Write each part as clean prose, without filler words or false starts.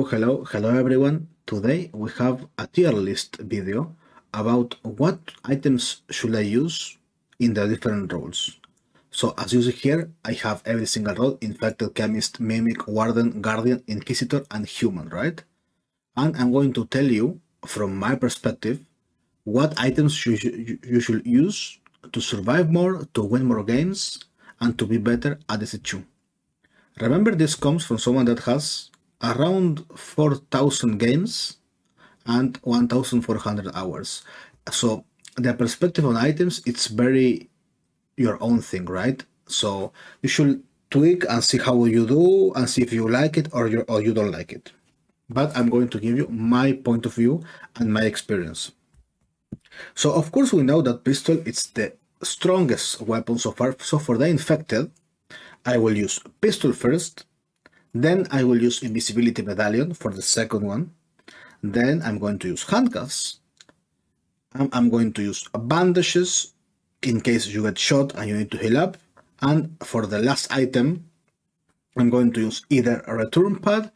Hello everyone. Today we have a tier list video about what items should I use in the different roles. So as you see here, I have every single role: Infected, Chemist, Mimic, Warden, Guardian, Inquisitor, and Human, right? And I'm going to tell you, from my perspective, what items you should use to survive more, to win more games, and to be better at Deceit 2. Remember, this comes from someone that has around 4,000 games and 1,400 hours. So the perspective on items, it's very your own thing, right? So you should tweak and see how you do and see if you like it or you don't like it. But I'm going to give you my point of view and my experience. So of course we know that pistol is the strongest weapon so far. So for the infected, I will use pistol first, then I will use invisibility medallion for the second one, then I'm going to use handcuffs, I'm going to use bandages in case you get shot and you need to heal up, and for the last item I'm going to use either a return pad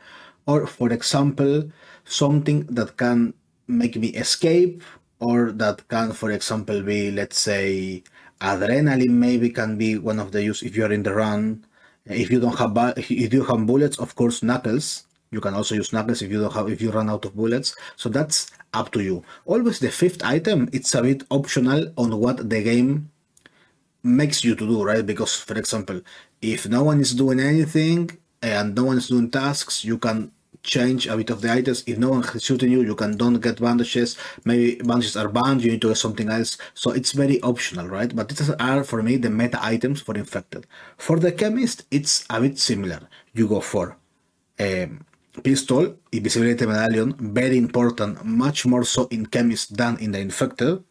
or, for example, something that can make me escape, or that can, for example, be, let's say, adrenaline maybe can be one of the use if you're in the run. If you don't have if you have bullets, of course, knuckles. You can also use knuckles if you run out of bullets. So that's up to you. Always the fifth item, it's a bit optional on what the game makes you to do, right? Because, for example, if no one is doing anything and no one is doing tasks, you can change a bit of the items. If no one is shooting you, you can don't get bandages. Maybe bandages are banned, you need to get something else. So it's very optional, right? But these are, for me, the meta items for infected. For the chemist, it's a bit similar. You go for pistol, invisibility medallion, very important, much more so in chemist than in the infected.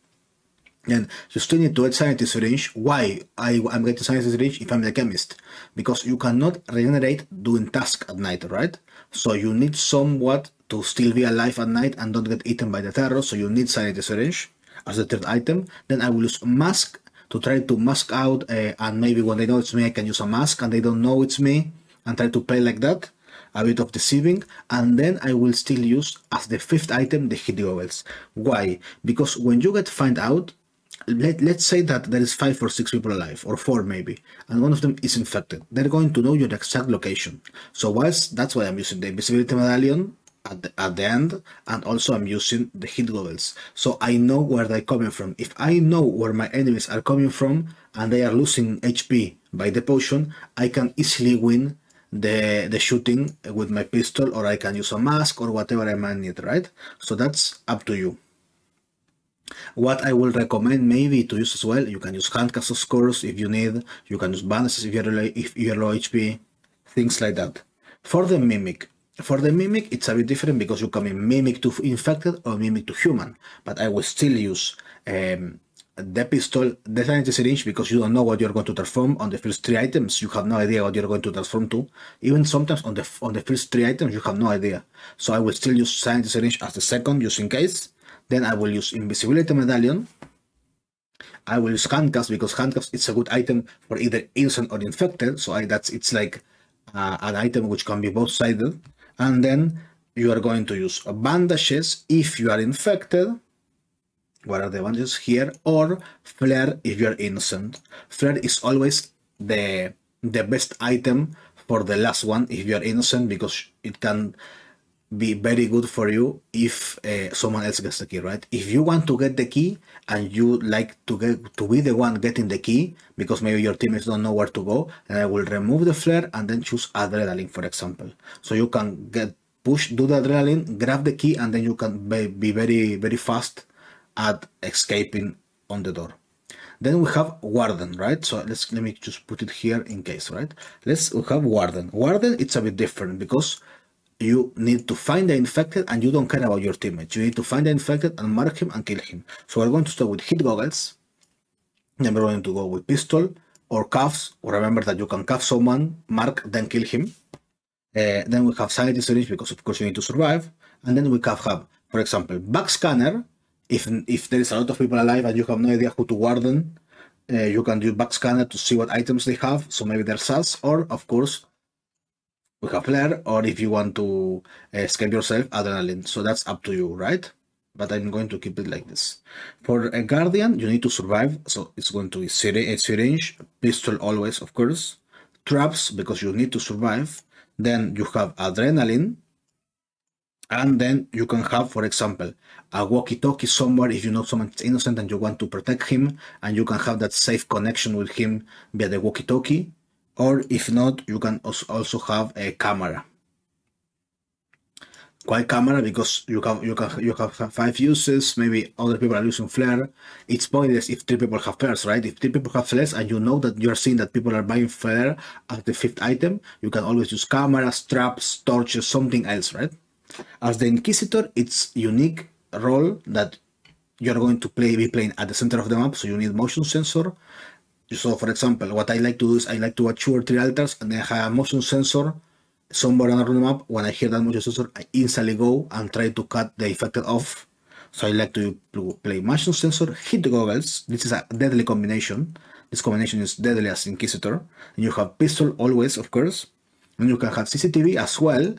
And you still need to get sanity syringe. Why I'm getting sanity syringe if I'm the chemist? Because you cannot regenerate doing tasks at night, right? So you need somewhat to still be alive at night and don't get eaten by the terror. So you need sanity syringe as the third item. Then I will use mask to try to mask out, and maybe when they know it's me, I can use a mask and they don't know it's me, and try to play like that. A bit of deceiving, and then I will still use as the fifth item the hit goggles. Why? Because when you get find out, let's say that there is 5 or 6 people alive, or 4 maybe, and one of them is infected. They're going to know your exact location. So that's why I'm using the invisibility medallion at the end, and also I'm using the hit goggles. So I know where they're coming from. If I know where my enemies are coming from and they are losing HP by the potion, I can easily win the shooting with my pistol, or I can use a mask or whatever I might need, right? So that's up to you. What I will recommend maybe to use as well, you can use handcuffs of course if you need, you can use bandages if you're low HP, things like that. For the mimic, it's a bit different because you can be mimic to infected or mimic to human, but I will still use the pistol, the sanity syringe, because you don't know what you're going to transform on the first 3 items. You have no idea what you're going to transform to. Even sometimes on the first 3 items, you have no idea. So I will still use sanity syringe as the second, just in case. Then I will use invisibility medallion. I will use handcuffs, because handcuffs it's a good item for either innocent or infected. So it's like an item which can be both sided. And then you are going to use bandages if you are infected. What are the bandages here? Or flare if you are innocent. Flare is always the best item for the last one if you are innocent, because it can be very good for you if someone else gets the key, right? If you want to get the key and you like to be the one getting the key, because maybe your teammates don't know where to go, then I will remove the flare and then choose adrenaline, for example. So you can do the adrenaline, grab the key, and then you can be very, very fast at escaping on the door. Then we have Warden, right? So let me just put it here in case, right? We have Warden. Warden, it's a bit different because you need to find the infected and you don't care about your teammates. You need to find the infected and mark him and kill him. So we're going to start with hit goggles. Then we're going to go with pistol or cuffs. Remember that you can cuff someone, mark, then kill him. Then we have sanity syringe, because of course you need to survive. And then we have, for example, back scanner. If there is a lot of people alive and you have no idea who to warden, you can do back scanner to see what items they have. So maybe they're sus, or of course we have flare, or if you want to escape yourself, adrenaline. So that's up to you, right? But I'm going to keep it like this. For a guardian, you need to survive, so it's going to be syringe, pistol always, of course, traps because you need to survive. Then you have adrenaline, and then you can have, for example, a walkie-talkie somewhere if you know someone's innocent and you want to protect him, and you can have that safe connection with him via the walkie-talkie. Or if not, you can also have a camera. Why camera? Because you have 5 uses. Maybe other people are using flare. It's pointless if 3 people have flares, right? If 3 people have flares and you know that you're seeing that people are buying flare as the 5th item, you can always use cameras, traps, torches, something else, right? As the Inquisitor, it's unique role that you're going to be playing at the center of the map, so you need motion sensor. So, for example, what I like to do is I like to watch 2 or 3 altars, and then I have a motion sensor somewhere around the map. When I hear that motion sensor, I instantly go and try to cut the infected off. So I like to play motion sensor, hit goggles. This is a deadly combination. This combination is deadly as Inquisitor. And you have pistol always, of course. And you can have CCTV as well.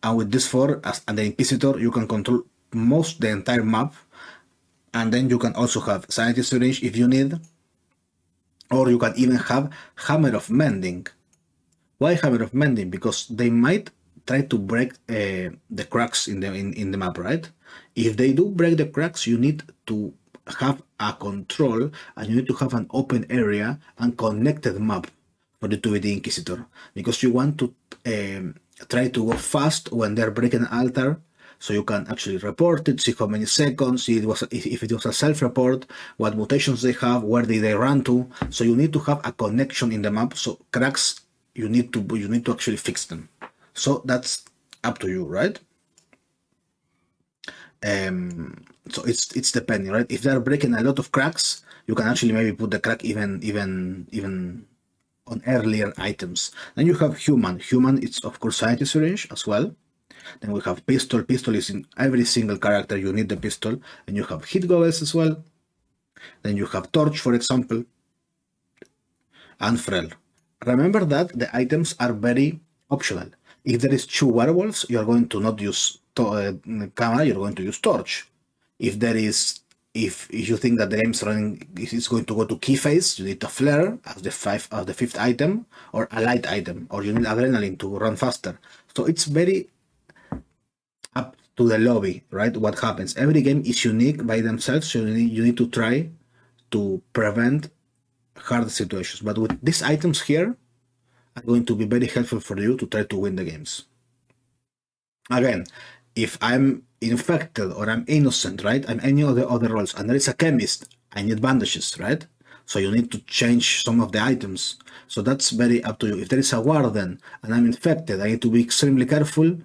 And with this 4, and the Inquisitor, you can control the entire map. And then you can also have sanity syringe if you need. Or you can even have Hammer of Mending. Why Hammer of Mending? Because they might try to break the cracks in the map, right? If they do break the cracks, you need to have a control, and you need to have an open area and connected map for you to be the Inquisitor. Because you want to try to go fast when they're breaking an altar, so you can actually report it, see how many seconds, if it was a self-report, what mutations they have, where did they run to. So you need to have a connection in the map. So cracks, you need to actually fix them. So that's up to you, right? So it's depending, right? If they're breaking a lot of cracks, you can actually maybe put the crack even on earlier items. Then you have human. Human, it's of course sanity syringe as well. Then we have pistol. Pistol is in every single character, you need the pistol. And you have hit goggles as well. Then you have torch, for example, and frail. Remember that the items are very optional. If there is 2 werewolves, you are going to not use camera, you're going to use torch. If you think that the game's running is going to go to key phase, you need a flare as the 5th item, or a light item, or you need adrenaline to run faster. So it's very up to the lobby, right? What happens? Every game is unique by themselves, so you need to try to prevent hard situations. But with these items here, are going to be very helpful for you to try to win the games. Again, if I'm infected or I'm innocent, right? I'm any of the other roles, and there is a chemist, I need bandages, right? So you need to change some of the items. So that's very up to you. If there is a warden and I'm infected, I need to be extremely careful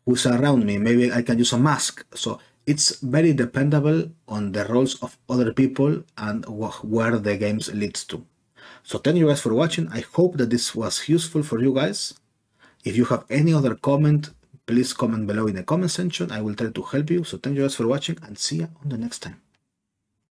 who's around me. Maybe I can use a mask. So it's very dependable on the roles of other people and where the games leads to. So thank you guys for watching. I hope that this was useful for you guys. If you have any other comment, please comment below in the comment section. I will try to help you. So thank you guys for watching, and see you on the next time.